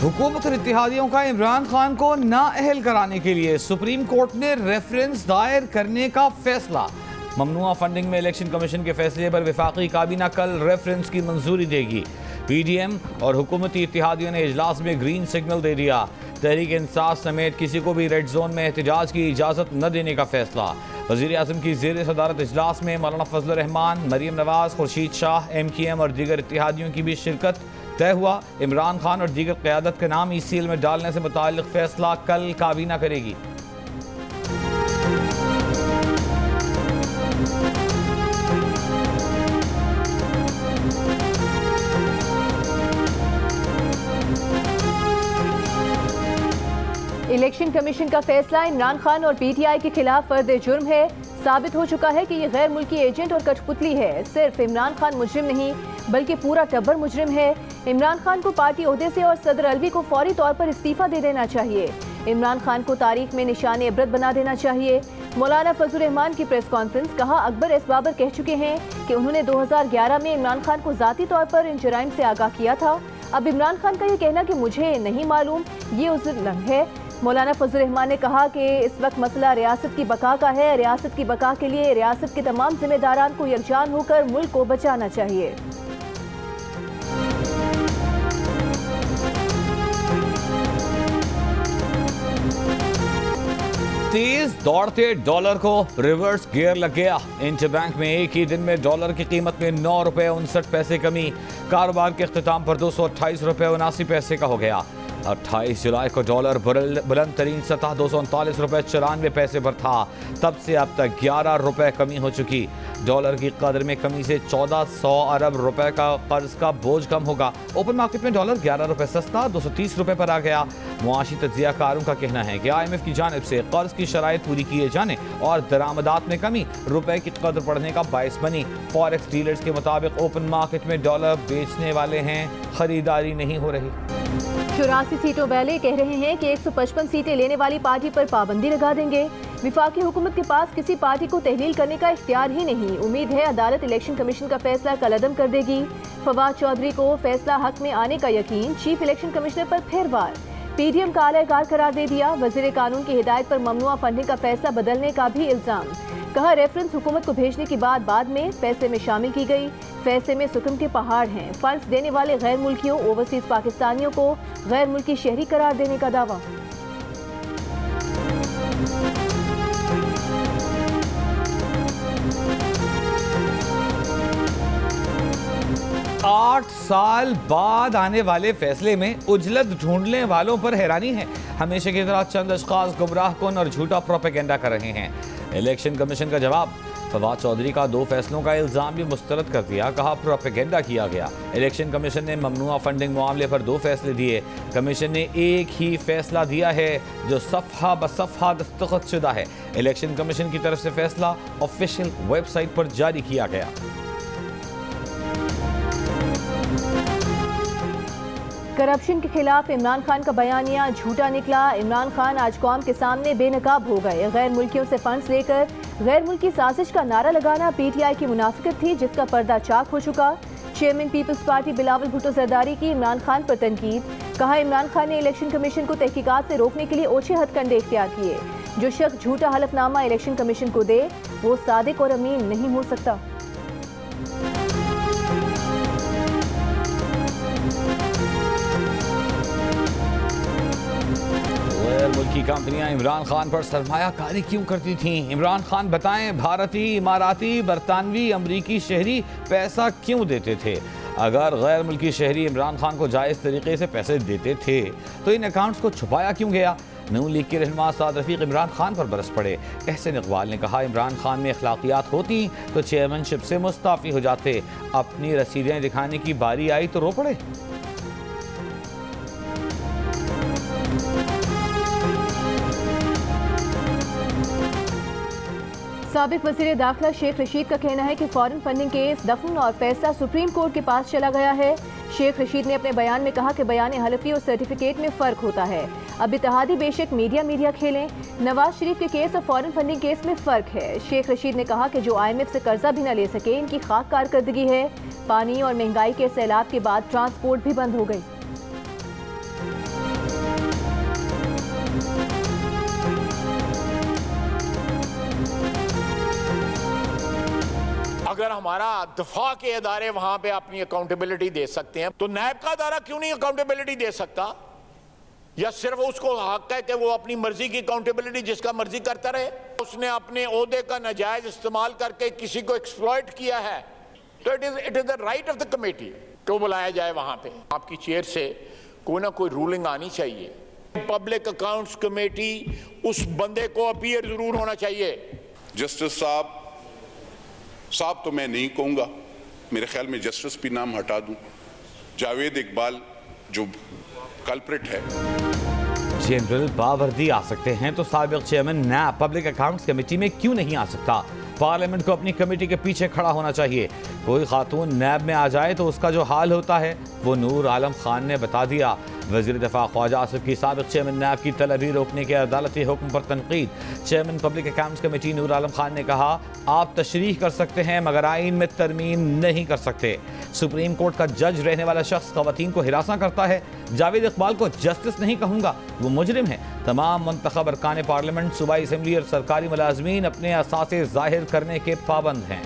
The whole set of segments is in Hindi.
हुकूमत और इत्तेहादियों का इमरान खान को नाअहल कराने के लिए सुप्रीम कोर्ट ने रेफरेंस दायर करने का फैसला। ममनुआ फंडिंग में इलेक्शन कमीशन के फैसले पर वफाकी काबीना कल रेफरेंस की मंजूरी देगी। पीडीएम और हुकूमती इत्तेहादियों ने इजलास में ग्रीन सिग्नल दे दिया। तहरीक इंसाफ समेत किसी को भी रेड जोन में एहतजाज की इजाज़त न देने का फैसला। वज़ीर आज़म की ज़ेर सदारत इजलास में मौलाना फजल रहमान, मरीम नवाज, खुर्शीद शाह, MKM और दीगर इत्तेहादियों की भी शिरकत तय हुआ। इमरान खान और दीगर क़यादत के नाम ECL में डालने से मुताल्लिक़ फैसला कल काबीना करेगी। इलेक्शन कमीशन का फैसला इमरान खान और PTI के खिलाफ फर्द जुर्म है। साबित हो चुका है कि ये गैर मुल्की एजेंट और कठपुतली है। सिर्फ इमरान खान मुजरिम नहीं बल्कि पूरा टब्बर मुजरिम है। इमरान खान को पार्टी ओहदे से और सदर अलवी को फौरी तौर पर इस्तीफा दे देना चाहिए। इमरान खान को तारीख में निशान इबरत बना देना चाहिए। मौलाना फजल रहमान की प्रेस कॉन्फ्रेंस, कहा अकबर एस बाबर कह चुके हैं कि उन्होंने 2011 में इमरान खान को ज़ाती तौर पर इन जराइम से आगाह किया था। अब इमरान खान का ये कहना कि मुझे नहीं मालूम, ये उज़्र है। मौलाना फजल रहमान ने कहा कि इस वक्त मसला रियासत की बका का है। रियासत की बका के लिए रियासत के तमाम जिम्मेदारान को यकजान होकर मुल्क को बचाना चाहिए। तेज दौड़ते डॉलर को रिवर्स गियर लग गया। इंटरबैंक में एक ही दिन में डॉलर की कीमत में 9 रुपये 59 पैसे कमी। कारोबार के अख्तिताम पर 228 रुपये 79 पैसे का हो गया। 28 जुलाई को डॉलर बुलंद तरीन सतह 239 रुपये 94 पैसे पर था। तब से अब तक 11 रुपये कमी हो चुकी। डॉलर की कदर में कमी से 1400 अरब रुपए का कर्ज का बोझ कम होगा। ओपन मार्केट में डॉलर 11 रुपये सस्ता 230 रुपये पर आ गया। मुआशी तज्जियाकारों का कहना है कि IMF की जानिब से कर्ज की शराइत पूरी किए जाने और दरामदात में कमी रुपए की कदर बढ़ने का बायस बनी। फॉरेक्स डीलर्स के मुताबिक ओपन मार्केट में डॉलर बेचने वाले हैं, खरीदारी नहीं हो रही। 84 सीटों वाले कह रहे हैं कि 155 सीटें लेने वाली पार्टी पर पाबंदी लगा देंगे। विफाकी हुकूमत के पास किसी पार्टी को तहलील करने का इख्तियार ही नहीं। उम्मीद है अदालत इलेक्शन कमीशन का फैसला कलअदम कर देगी। फवाद चौधरी को फैसला हक में आने का यकीन। चीफ इलेक्शन कमिश्नर पर फिर वार। PDM का आलाकार करार दे दिया। वजीर कानून की हिदायत पर ममनुआ फंडिंग का फैसला बदलने का भी इल्जाम। कहा रेफरेंस हुकूमत को भेजने के बाद में फैसले में शामिल की गई। फैसले में सुकम के पहाड़ हैं। फंड्स देने वाले गैर मुल्कियों ओवरसीज पाकिस्तानियों को गैर मुल्की शहरी करार देने का दावा। आठ साल बाद आने वाले फैसले में उजलत ढूंढने वालों पर हैरानी है। हमेशा की तरह चंद अशखास गुमराह कुन और झूठा प्रोपेगेंडा कर रहे हैं। इलेक्शन कमीशन का जवाब। फवाद चौधरी का 2 फैसलों का इल्ज़ाम भी मुस्तरद कर दिया। कहा प्रोपेगेंडा किया गया। इलेक्शन कमीशन ने ममनुआ फंडिंग मामले पर 2 फैसले दिए। कमीशन ने एक ही फैसला दिया है जो सफ़हा बसफ़हा दस्तखत शुदा है। इलेक्शन कमीशन की तरफ से फैसला ऑफिशियल वेबसाइट पर जारी किया गया। करप्शन के खिलाफ इमरान खान का बयानिया झूठा निकला। इमरान खान आज कौम के सामने बेनकाब हो गए। गैर मुल्कियों से फंड्स लेकर गैर मुल्की साजिश का नारा लगाना PTI की मुनाफिकत थी जिसका पर्दा चाक हो चुका। Chairman people's party Bilawal Bhutto Zardari की इमरान खान पर तनकीद। कहा इमरान खान ने इलेक्शन कमीशन को तहकीकात से रोकने के लिए ओछे हथकंडे इख्तियार किए। जो शख्स झूठा हलफनामा इलेक्शन कमीशन को दे वो सादिक और अमीन नहीं हो सकता। मुल्की कंपनियां इमरान खान पर सरमायाकारी क्यों करती थीं? इमरान खान बताएं, भारतीय, इमाराती, बरतानवी, अमरीकी शहरी पैसा क्यों देते थे? अगर गैर मुल्की शहरी इमरान खान को जायज़ तरीके से पैसे देते थे तो इन अकाउंट्स को छुपाया क्यों गया? नून लीग के रहनुमा साद रफीक इमरान खान पर बरस पड़े। एहसन इकबाल ने कहा इमरान खान में अखलाकियात होती तो चेयरमैनशिप से मुस्ताफ़ी हो जाते। अपनी रसीदें दिखाने की बारी आई तो रो पड़े। साबिक वज़ीर दाखिला शेख रशीद का कहना है कि फॉरेन फंडिंग केस दफन और फैसला सुप्रीम कोर्ट के पास चला गया है। शेख रशीद ने अपने बयान में कहा कि बयान हलफी और सर्टिफिकेट में फ़र्क होता है। अब इत्तेहादी बेशक मीडिया खेलें, नवाज शरीफ के केस और फॉरेन फंडिंग केस में फ़र्क है। शेख रशीद ने कहा कि जो IMF से कर्जा भी न ले सके इनकी खाक कारकर्दगी है। पानी और महंगाई के सैलाब के बाद ट्रांसपोर्ट भी बंद हो गई। अगर हमारा दफा के इदारे वहां पे अपनी अकाउंटेबिलिटी दे सकते हैं तो नैब का इदारा क्यों नहीं अकाउंटेबिलिटी दे सकता? या सिर्फ उसको हक है कि वो अपनी मर्जी की अकाउंटेबिलिटी जिसका मर्जी करता रहे? उसने अपने ओहदे का नाजायज इस्तेमाल करके किसी को एक्सप्लॉइट किया है तो it is the right of the committee को बुलाया जाए वहां पे। आपकी चेयर से कोई ना कोई रूलिंग आनी चाहिए। पब्लिक अकाउंट्स कमेटी उस बंदे को अपीयर जरूर होना चाहिए। जस्टिस साहब तो मैं नहीं कहूँगा, मेरे ख्याल में जस्टिस भी नाम हटा दूं। जावेद इकबाल जो कल्प्रिट है। जनरल बावर्दी आ सकते हैं तो साबिक चेयरमैन नैब पब्लिक अकाउंट्स कमेटी में क्यों नहीं आ सकता? पार्लियामेंट को अपनी कमेटी के पीछे खड़ा होना चाहिए। कोई खातून नैब में आ जाए तो उसका जो हाल होता है वो नूर आलम खान ने बता दिया। वज़ीर दफ़ा ख्वाजा आसिफ की साबिक चेयरमैन नैब की तलबी रोकने के अदालती हुक्म पर तनकीद। Chairman public accounts committee Noor Alam Khan ने कहा, आप तशरीह कर सकते हैं मगर आइन में तरमीम नहीं कर सकते। सुप्रीम कोर्ट का जज रहने वाला शख्स खवातीन को हिरासा करता है। जावेद इकबाल को जस्टिस नहीं कहूँगा, वो मुजरिम है। तमाम मुंतखब अरकान पार्लियामेंट, सूबाई असम्बली और सरकारी मुलाजमीन अपने असासे जाहिर करने के पाबंद हैं।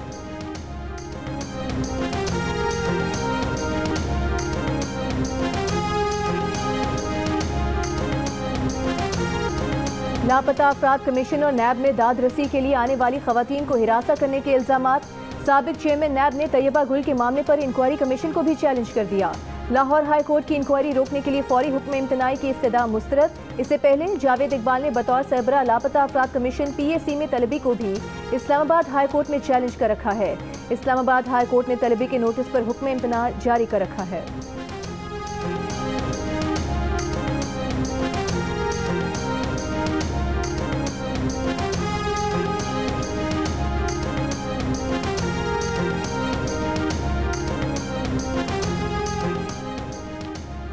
लापता अफराद कमीशन और नैब में दाद रसी के लिए आने वाली खवातीन को हिरासा करने के इल्जामात। साबिक चेयरमैन नैब ने तैयबा गुल के मामले पर इंक्वायरी कमीशन को भी चैलेंज कर दिया। लाहौर हाई कोर्ट की इंक्वायरी रोकने के लिए फौरी हुक्म इम्तनाई की इस्तदा मुस्तरद। इससे पहले जावेद इकबाल ने बतौर सरबराह लापता अफराद कमीशन PAC में तलबी को भी इस्लामाबाद हाई कोर्ट में चैलेंज कर रखा है। इस्लामाबाद हाई कोर्ट ने तलबी के नोटिस पर हुक्म इम्तना जारी कर रखा है।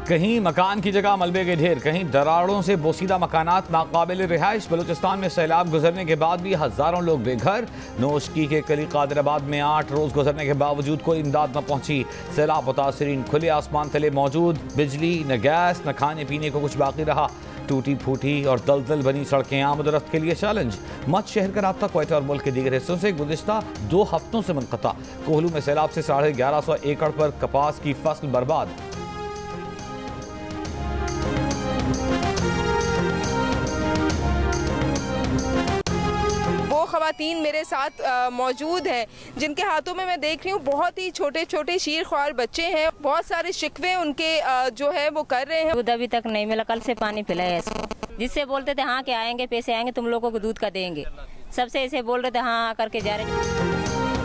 कहीं मकान की जगह मलबे के ढेर, कहीं दरारों से बोसीदा मकानात नाकाबिल रिहाइश। बलूचिस्तान में सैलाब गुजरने के बाद भी हजारों लोग बेघर। नोशकी के कली कादिराबाद में 8 रोज गुजरने के बावजूद कोई इमदाद न पहुंची। सैलाब मुतासरीन खुले आसमान तले मौजूद, बिजली न गैस न खाने पीने को कुछ बाकी रहा। टूटी फूटी और दलदल बनी सड़कें आमदरफ्त के लिए चैलेंज। मत शहर का राब्ता क्वेटा और मुल्क के दीगर हिस्सों से गुज़िश्ता 2 हफ्तों से मुनक़ता। कोहलू में सैलाब से 1150 एकड़ पर कपास की फसल बर्बाद। खवातीन मेरे साथ मौजूद हैं जिनके हाथों में मैं देख रही हूँ बहुत ही छोटे छोटे शीर ख्वार बच्चे हैं। बहुत सारे शिकवे उनके जो है वो कर रहे हैं। दूध अभी तक नहीं मिला, कल से पानी पिलाया इसको। जिससे बोलते थे हाँ के आएंगे पैसे आएंगे तुम लोगों को दूध का देंगे, सबसे ऐसे बोल रहे थे हाँ करके जा रहे।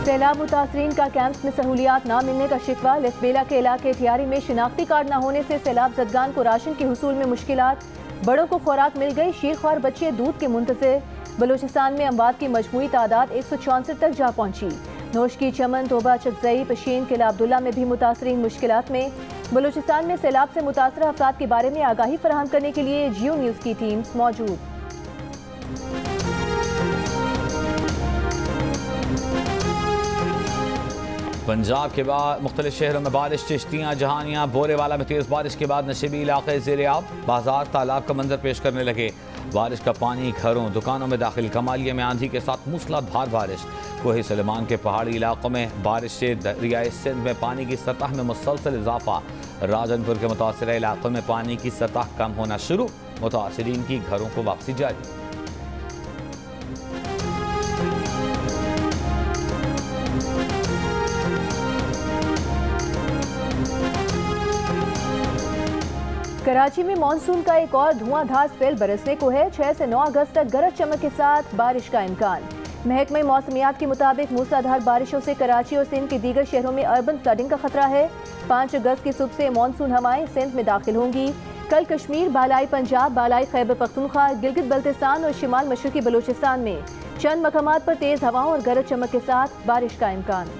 सैलाब मुतासरीन का कैंप्स में सहूलियात न मिलने का शिकवा। लेसबेला के इलाके टियारी में शिनाख्ती कार्ड न होने से सैलाब जदगान को राशन के हुसूल में मुश्किलात। बड़ों को खुराक मिल गई, शीर ख्वार बच्चे दूध के मुंतज़िर। बलूचिस्तान में अमवात की मजमूई तादाद 164 तक जा पहुंची। नोशकी, चमन, तोबा, चकजई, पशीन, किला अब्दुल्ला में भी मुतासरीन मुश्किलात में। बलूचिस्तान में सैलाब से मुतासरा अफराद के बारे में आगाही फराहम करने के लिए जियो न्यूज़ की टीम्स मौजूद। पंजाब के बाद मुख्तलिफ शहरों में बारिश। चिश्तियाँ, जहानिया, बोरेवाला में तेज़ बारिश के बाद नशीबी इलाके ज़ेर-ए-आब। बाजार तालाब का मंजर पेश करने लगे। बारिश का पानी घरों दुकानों में दाखिल। कमालिया में आंधी के साथ मूसलाधार बारिश। कोही सलेमान के पहाड़ी इलाकों में बारिश से दरियाए सिंध में पानी की सतह में मुसलसल इजाफा। राजनपुर के मुतासरा इलाकों में पानी की सतह कम होना शुरू। मुतासरीन की घरों को वापसी जारी। कराची में मानसून का एक और धुआंधार स्पेल बरसने को है। 6 से 9 अगस्त तक गरज चमक के साथ बारिश का इम्कान। महकमे मौसमियात के मुताबिक मूसलाधार बारिशों से कराची और सिंध के दीगर शहरों में अर्बन फ्लडिंग का खतरा है। 5 अगस्त की सुबह से मानसून हवाएं सिंध में दाखिल होंगी। कल कश्मीर, बालाई पंजाब, बालाई खैबर पख्तूनख्वा, गिलगित बल्तिस्तान और शिमाल मशरकी बलूचिस्तान में चंद मकामात पर तेज हवाओं और गरज चमक के साथ बारिश का इम्कान।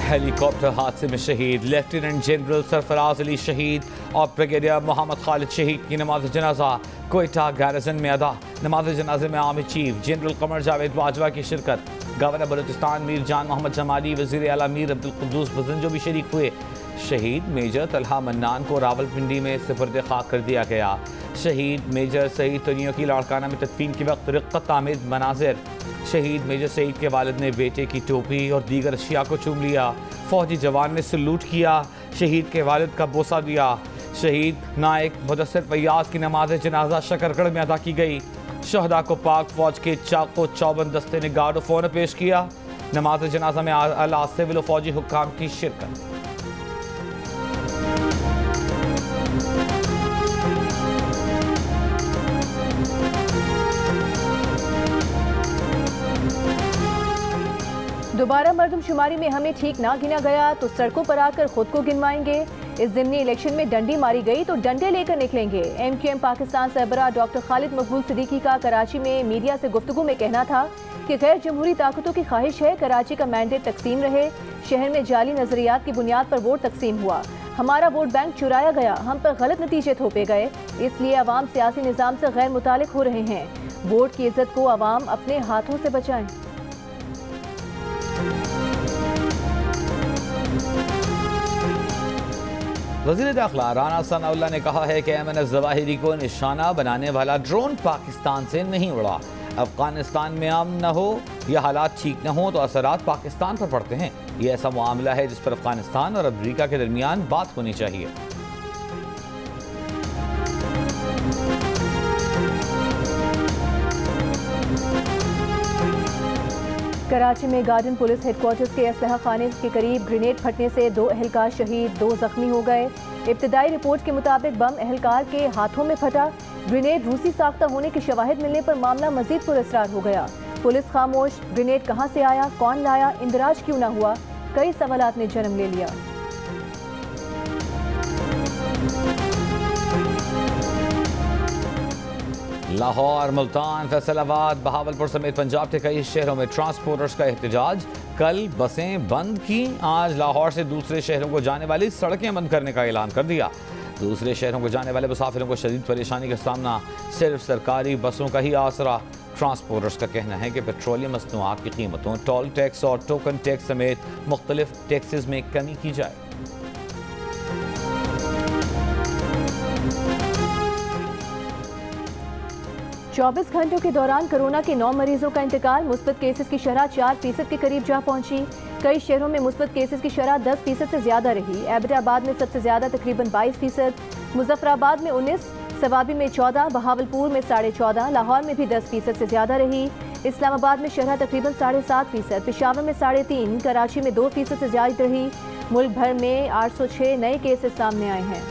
हेलीकॉप्टर हादसे में शहीद लेफ्टिनेंट जनरल सरफराज अली शहीद और ब्रिगेडियर मोहम्मद खालिद शहीद की नमाज जनाजा कोयटा गैरिसन में अदा। नमाज जनाजे में army chief general Qamar Javed Bajwa की शिरकत। गवर्नर बलूचिस्तान मीर जान मोहम्मद जमाली, वज़ीर आला मीर अब्दुल कुद्दूस बजंजो भी शरीक हुए। शहीद मेजर तलहा मन्नान को रावलपिंडी में सुपुर्द खाक कर दिया गया। शहीद मेजर सईद तनियों की लाड़काना में तदफीन के वक्त रिक्कत आमिद मनाजिर। शहीद मेजर सईद के वालिद ने बेटे की टोपी और दीगर अशिया को चूम लिया। फौजी जवान ने सलूट किया। शहीद के वालिद का बोसा दिया। शहीद नायक मुदस्सिर फैयाज की नमाज जनाजा शकरगढ़ में अदा की गई। शहदा को पाक फौज के चाको चौबंद दस्ते ने गार्ड ऑफ ऑनर पेश किया। नमाज जनाजा में आला सिविल फौजी हुक्काम की शिरकत। दोबारा मर्दमशुमारी में हमें ठीक ना गिना गया तो सड़कों पर आकर खुद को गिनवाएंगे। इस ज़िमनी इलेक्शन में डंडी मारी गई तो डंडे लेकर निकलेंगे। MQM पाकिस्तान सरबराह डॉक्टर खालिद मकबूल सिद्दीकी का कराची में मीडिया से गुफ्तगू में कहना था कि गैर जमहूरी ताकतों की ख्वाहिश है कराची का मैंडेट तकसीम रहे। शहर में जाली नजरियात की बुनियाद पर वोट तकसीम हुआ। हमारा वोट बैंक चुराया गया, हम पर गलत नतीजे थोपे गए, इसलिए अवाम सियासी निज़ाम से गैर मुतालिक हो रहे हैं। वोट की इज्जत को अवाम अपने हाथों से बचाएं। वज़ीर दाखिला राना सनाउल्लाह ने कहा है कि ऐमन ज़वाहिरी को निशाना बनाने वाला ड्रोन पाकिस्तान से नहीं उड़ा। अफगानिस्तान में अमन न हो या हालात ठीक न हो तो असरात पाकिस्तान पर पड़ते हैं। ये ऐसा मामला है जिस पर अफगानिस्तान और अमेरिका के दरमियान बात होनी चाहिए। कराची में गार्डन पुलिस हेडक्वार्टर्स के असलहा खाने के करीब ग्रेनेड फटने से 2 एहलकार शहीद, 2 जख्मी हो गए। इब्तदाई रिपोर्ट के मुताबिक बम एहलकार के हाथों में फटा। ग्रेनेड रूसी साख्ता होने की शवाहिद मिलने पर मामला मजीद पुरअसरार हो गया। पुलिस खामोश। ग्रेनेड कहां से आया, कौन लाया, इंदराज क्यों न हुआ, कई सवालात ने जन्म ले लिया। लाहौर, मुल्तान, फैसलाबाद, बहावलपुर समेत पंजाब के कई शहरों में ट्रांसपोर्टर्स का एहतजाज। कल बसें बंद की, आज लाहौर से दूसरे शहरों को जाने वाली सड़कें बंद करने का ऐलान कर दिया। दूसरे शहरों को जाने वाले मुसाफिरों को शदीद परेशानी का सामना सिर्फ सरकारी बसों का ही आसरा। ट्रांसपोर्टर्स का कहना है कि पेट्रोलियम मसनूआत की कीमतों, टोल टैक्स और टोकन टैक्स समेत मुख्तलिफ टैक्सेस में कमी की जाए। चौबीस घंटों के दौरान कोरोना के 9 मरीजों का इंतकाल। मुस्बत केसेस की शरह 4% के करीब जा पहुंची। कई शहरों में मुस्बत केसेस की शरह 10% से ज्यादा रही। एबटाबाद में सबसे ज्यादा तकरीबन 22%, मुजफ्फराबाद में 19%, सवाबी में 14%, बहावलपुर में 14.5%, लाहौर में भी 10% से ज्यादा रही। इस्लामाबाद में शरह तकरीबन 7.5%, पेशावर में 3.5%, कराची में 2% से ज्यादा रही। मुल्क भर में 806 नए केसेस सामने आए हैं।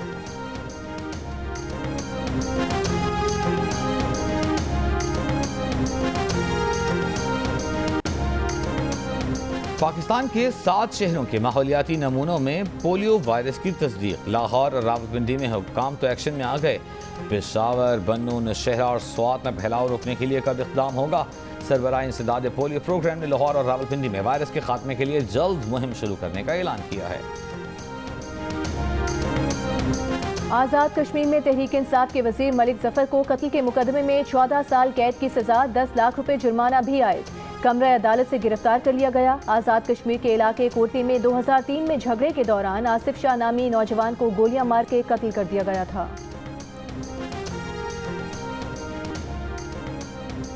पाकिस्तान के 7 शहरों के माहौलियाती नमूनों में पोलियो वायरस की तस्दीक। लाहौर और रावलपिंडी में हुक्काम तो एक्शन में आ गए। पेशावर, बन्नू, नौशहरा और स्वात में फैलाव रोकने के लिए कब इक़दाम होगा। सरबराह इंसदाद पोलियो प्रोग्राम ने लाहौर और रावलपिंडी में वायरस के खात्मे के लिए जल्द मुहिम शुरू करने का ऐलान किया है। आज़ाद कश्मीर में तहरीक इंसाफ के वजीर मलिक जफर को कत्ल के मुकदमे में 14 साल कैद की सजा, 10 लाख रुपए जुर्माना भी आए। कमरा अदालत से गिरफ्तार कर लिया गया। आज़ाद कश्मीर के इलाके कोटली में 2003 में झगड़े के दौरान आसिफ शाह नामी नौजवान को गोलियां मार के कत्ल कर दिया गया था।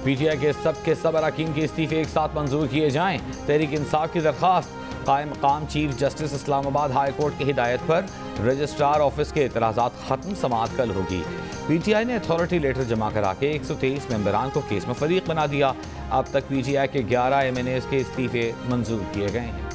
PTI के सब अरकान के इस्तीफे एक साथ मंजूर किए जाएं। तहरीक इंसाफ की दरख्वास्त। कायम मकाम chief justice Islamabad high court की हिदायत पर रजिस्ट्रार ऑफिस के एतराज़ात खत्म, समाअत कल होगी। PTI ने अथॉरिटी लेटर जमा करा के 123 मेंबरान को केस में फरीक बना दिया। अब तक PTI के 11 MNAs के इस्तीफे मंजूर किए गए हैं।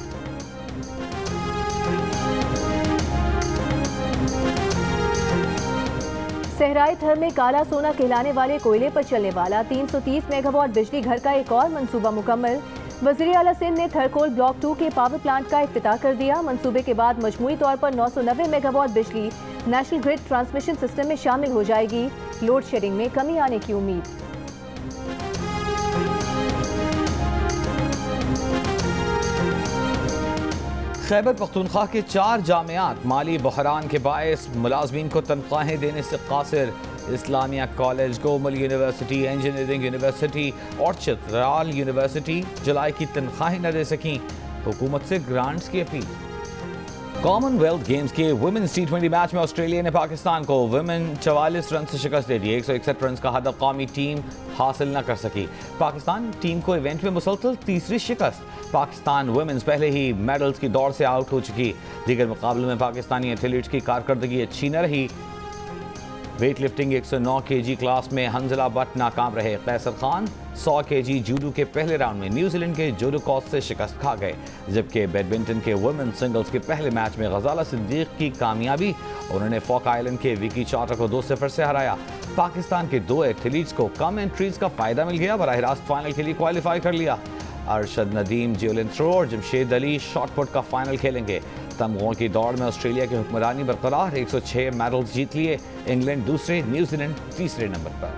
सहराई थर में काला सोना कहलाने वाले कोयले पर चलने वाला 330 मेगावाट बिजली घर का एक और मंसूबा मुकम्मल। वज़ीर आला सिंध ने थरकोल ब्लॉक 2 के पावर प्लांट का इफ्तिताह कर दिया। मंसूबे के बाद मजमूई तौर पर 990 मेगावाट बिजली नेशनल ग्रिड ट्रांसमिशन सिस्टम में शामिल हो जाएगी। लोड शेडिंग में कमी आने की उम्मीद। खैबर पख्तूनख्वा के 4 जामियात माली बहरान के बायस मुलाजमीन को तनख्वाहें देने से कासिर। इस्लामिया कॉलेज, कोमल यूनिवर्सिटी, इंजीनियरिंग यूनिवर्सिटी और चित्राल यूनिवर्सिटी जुलाई की तनख्वाहें न दे सकीं। हुकूमत से ग्रांट्स की अपील। कॉमनवेल्थ गेम्स के वुमेन्स T20 मैच में ऑस्ट्रेलिया ने पाकिस्तान को वुमेन 44 रन से शिकस्त दे दी। 161 रन का हदफ कौमी टीम हासिल न कर सकी। पाकिस्तान टीम को इवेंट में मुसलसल तीसरी शिकस्त। पाकिस्तान वुमेन्स पहले ही मेडल्स की दौड़ से आउट हो चुकी। दीगर मुकाबलों में पाकिस्तानी एथलीट्स की कारकर्दगी अच्छी न रही। वेट लिफ्टिंग 109 kg क्लास में हंजला बट नाकाम रहे। कैसर खान 100 kg जूडो के पहले राउंड में न्यूजीलैंड के जोडो कॉस से शिकस्त खा गए। जबकि बैडमिंटन के वुमेन सिंगल्स के पहले मैच में गजाला सिद्दीक की कामयाबी, उन्होंने फॉक आइलैंड के विकी चार्टर को 2-0 से हराया। पाकिस्तान के 2 एथलीट्स को कम एंट्रीज का फायदा मिल गया, बराह रास्त फाइनल के लिए क्वालिफाई कर लिया। अरशद नदीम जेवलिन थ्रो और जमशेद अली शॉटपुट का फाइनल खेलेंगे। तमगों की दौड़ में ऑस्ट्रेलिया की हुक्मरानी बरकरार, 106 मेडल्स जीत लिए। इंग्लैंड दूसरे, न्यूजीलैंड तीसरे नंबर पर।